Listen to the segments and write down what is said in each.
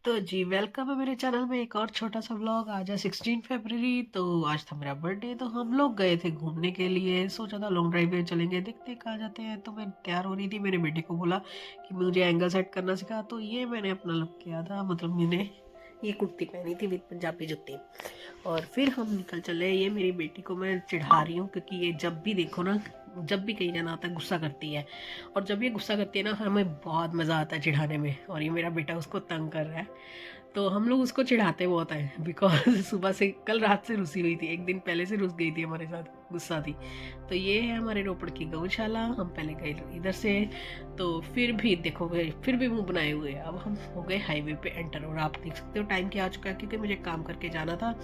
तो जी वेलकम है मेरे चैनल में एक और छोटा सा व्लॉग। आज है 16 फरवरी, तो आज था मेरा बर्थडे। तो हम लोग गए थे घूमने के लिए, सोचा था लॉन्ग ड्राइव पे चलेंगे, देखते हैं कहाँ जाते हैं। तो मैं तैयार हो रही थी, मेरे बेटे को बोला कि मुझे एंगल सेट करना सिखा, तो ये मैंने अपना लुक किया था। मतलब मैंने ये कुर्ती पहनी थी विद पंजाबी जुत्ती, और फिर हम निकल चले। ये मेरी बेटी को मैं चिढ़ा रही हूँ क्योंकि ये जब भी देखो ना, जब भी कहीं जाना होता है गुस्सा करती है। और जब ये गुस्सा करती है ना, हमें बहुत मज़ा आता है चिढ़ाने में। और ये मेरा बेटा उसको तंग कर रहा है, तो हम लोग उसको चिढ़ाते बहुत हैं। बिकॉज सुबह से, कल रात से रुसी हुई थी, एक दिन पहले से रुस गई थी हमारे साथ, गुस्सा थी। तो ये है हमारे रोपड़ की गौशाला। हम पहले गए इधर से, तो फिर भी देखो फिर भी मुंह बनाए हुए। अब हम हो गए हाईवे पे एंटर, और आप देख सकते हो टाइम क्या आ चुका है, क्योंकि मुझे काम करके जाना था।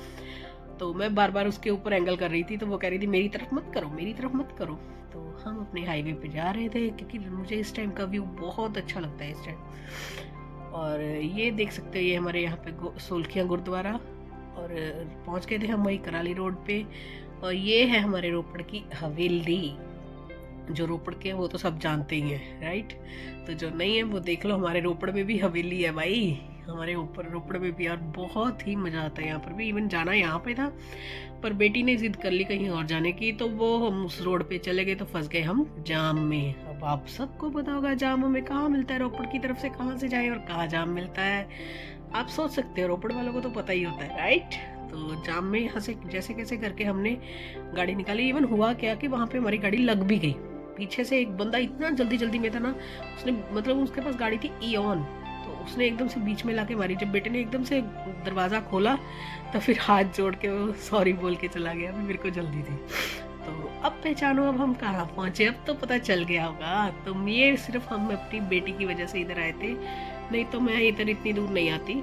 तो मैं बार बार उसके ऊपर एंगल कर रही थी, तो वो कह रही थी मेरी तरफ मत करो, मेरी तरफ मत करो। तो हम अपने हाईवे पे जा रहे थे, क्योंकि मुझे इस टाइम का व्यू बहुत अच्छा लगता है इस टाइम। और ये देख सकते हो, ये हमारे यहाँ पे सोलखियाँ गुरुद्वारा। और पहुँच गए थे हम वही कराली रोड पे। और ये है हमारे रोपड़ की हवेली। जो रोपड़ के हैं वो तो सब जानते ही हैं, राइट। तो जो नहीं है वो देख लो, हमारे रोपड़ में भी हवेली है भाई। हमारे ऊपर रोपड़ में भी यार बहुत ही मज़ा आता है। यहाँ पर भी इवन जाना यहाँ पे था, पर बेटी ने जिद कर ली कहीं और जाने की, तो वो हम उस रोड पे चले गए, तो फंस गए हम जाम में। अब आप सबको पता होगा जाम हमें कहाँ मिलता है, रोपड़ की तरफ से कहाँ से जाए और कहाँ जाम मिलता है। आप सोच सकते हो, रोपड़ वालों को तो पता ही होता है, राइट। तो जाम में यहाँ से जैसे कैसे करके हमने गाड़ी निकाली। इवन हुआ क्या कि वहाँ पे हमारी गाड़ी लग भी गई। पीछे से एक बंदा इतना जल्दी जल्दी में था ना, उसने मतलब उसके पास गाड़ी थी ईऑन, तो उसने एकदम से बीच में लाके मारी। जब बेटे ने एकदम से दरवाज़ा खोला, तो फिर हाथ जोड़ के वो सॉरी बोल के चला गया, मेरे को जल्दी थी। तो अब पहचानो, अब हम कहाँ पहुँचे, अब तो पता चल गया होगा। तो ये सिर्फ हम अपनी बेटी की वजह से इधर आए थे, नहीं तो मैं इधर इतनी दूर नहीं आती,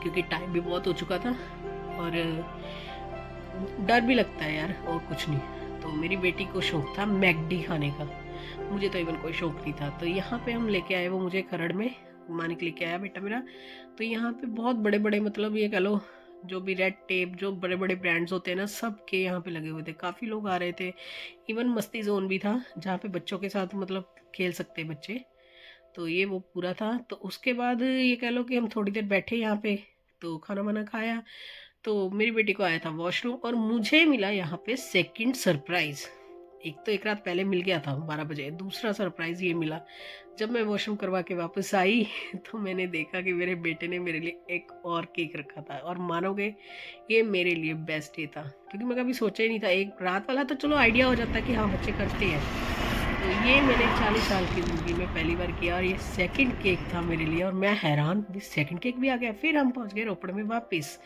क्योंकि टाइम भी बहुत हो चुका था। और डर भी लगता है यार, और कुछ नहीं। तो मेरी बेटी को शौक था मैकडी खाने का, मुझे तो इवन कोई शौक नहीं था। तो यहाँ पे हम लेके आए, वो मुझे खरड़ में मानिक लेके आया बेटा मेरा। तो यहाँ पे बहुत बड़े बड़े, मतलब ये कह लो, जो भी रेड टेप, जो बड़े बड़े ब्रांड्स होते हैं ना, सब के यहाँ पे लगे हुए थे। काफ़ी लोग आ रहे थे। इवन मस्ती जोन भी था, जहाँ पे बच्चों के साथ मतलब खेल सकते बच्चे। तो ये वो पूरा था। तो उसके बाद ये कह लो कि हम थोड़ी देर बैठे यहाँ पे, तो खाना वाना खाया। तो मेरी बेटी को आया था वॉशरूम, और मुझे मिला यहाँ पे सेकंड सरप्राइज। एक तो एक रात पहले मिल गया था 12 बजे, दूसरा सरप्राइज ये मिला जब मैं वॉशरूम करवा के वापस आई। तो मैंने देखा कि मेरे बेटे ने मेरे लिए एक और केक रखा था। और मानोगे, ये मेरे लिए बेस्ट डे था, क्योंकि मैं कभी सोचा ही नहीं था। एक रात वाला तो चलो आइडिया हो जाता है कि हाँ बच्चे करते हैं, तो ये मैंने 40 साल की ज़िंदगी में पहली बार किया। और ये सेकंड केक था मेरे लिए, और मैं हैरान भी, सेकंड केक भी आ गया। फिर हम पहुंच गए रोपड़ में वापस।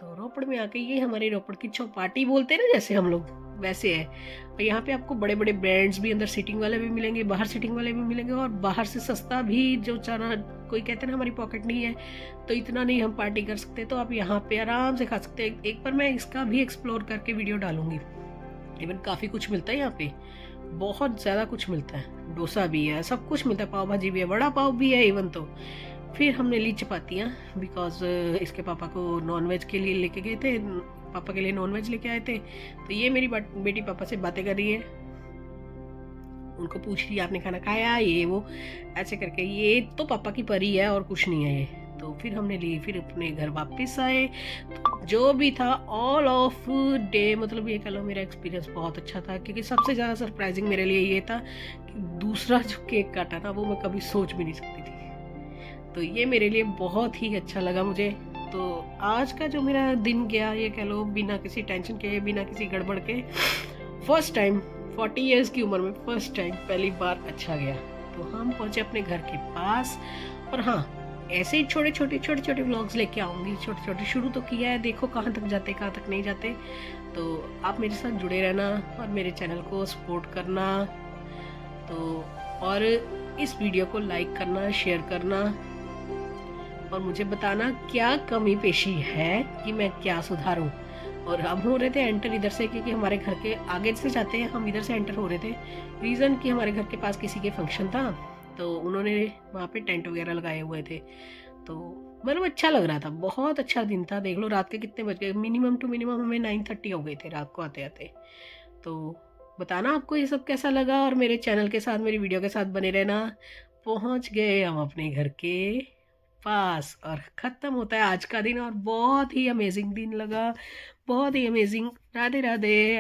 तो रोपड़ में आके, ये हमारे रोपड़ की चौपाटी बोलते हैं ना जैसे हम लोग, वैसे है। और यहाँ पे आपको बड़े बड़े ब्रांड्स भी, अंदर सीटिंग वाले भी मिलेंगे, बाहर सीटिंग वाले भी मिलेंगे, और बाहर से सस्ता भी। जो चाना, कोई कहते हैं ना हमारी पॉकेट नहीं है तो इतना नहीं हम पार्टी कर सकते, तो आप यहाँ पे आराम से खा सकते हैं। एक बार मैं इसका भी एक्सप्लोर करके वीडियो डालूंगी। इवन काफ़ी कुछ मिलता है यहाँ पे, बहुत ज़्यादा कुछ मिलता है। डोसा भी है, सब कुछ मिलता है, पाव भाजी भी है, वड़ा पाव भी है इवन। तो फिर हमने ली चपातियाँ, बिकॉज इसके पापा को नॉनवेज के लिए लेके गए थे, पापा के लिए नॉनवेज लेके आए थे। तो ये मेरी बेटी पापा से बातें कर रही है, उनको पूछ रही है आपने खाना खाया, ये वो ऐसे करके। ये तो पापा की परी है और कुछ नहीं है ये। तो फिर हमने ली, फिर अपने घर वापस आए। तो जो भी था ऑल ऑफ डे, मतलब ये कह लो मेरा एक्सपीरियंस बहुत अच्छा था, क्योंकि सबसे ज़्यादा सरप्राइजिंग मेरे लिए ये था कि दूसरा जो केक काटा था वो मैं कभी सोच भी नहीं सकती थी। तो ये मेरे लिए बहुत ही अच्छा लगा मुझे। तो आज का जो मेरा दिन गया, ये कह लो बिना किसी टेंशन के, बिना किसी गड़बड़ के, फर्स्ट टाइम 40 ईयर्स की उम्र में फर्स्ट टाइम, पहली बार अच्छा गया। तो हम पहुंचे अपने घर के पास। और हाँ, ऐसे ही छोटे छोटे व्लॉग्स लेके आऊँगी, छोटे छोटे शुरू तो किया है, देखो कहाँ तक जाते कहाँ तक नहीं जाते। तो आप मेरे साथ जुड़े रहना और मेरे चैनल को सपोर्ट करना। तो और इस वीडियो को लाइक करना, शेयर करना, और मुझे बताना क्या कमी पेशी है कि मैं क्या सुधारूं। और हम हो रहे थे एंटर इधर से, क्योंकि हमारे घर के आगे से जाते हैं, हम इधर से एंटर हो रहे थे। रीज़न कि हमारे घर के पास किसी के फंक्शन था, तो उन्होंने वहाँ पे टेंट वगैरह लगाए हुए थे। तो मतलब अच्छा लग रहा था, बहुत अच्छा दिन था। देख लो रात के कितने बज गए, मिनिमम टू मिनिमम हमें 9:30 हो गए थे रात को आते आते। तो बताना आपको ये सब कैसा लगा, और मेरे चैनल के साथ, मेरी वीडियो के साथ बने रहना। पहुँच गए हम अपने घर के पास और खत्म होता है आज का दिन और बहुत ही अमेजिंग दिन लगा, बहुत ही अमेजिंग। राधे राधे।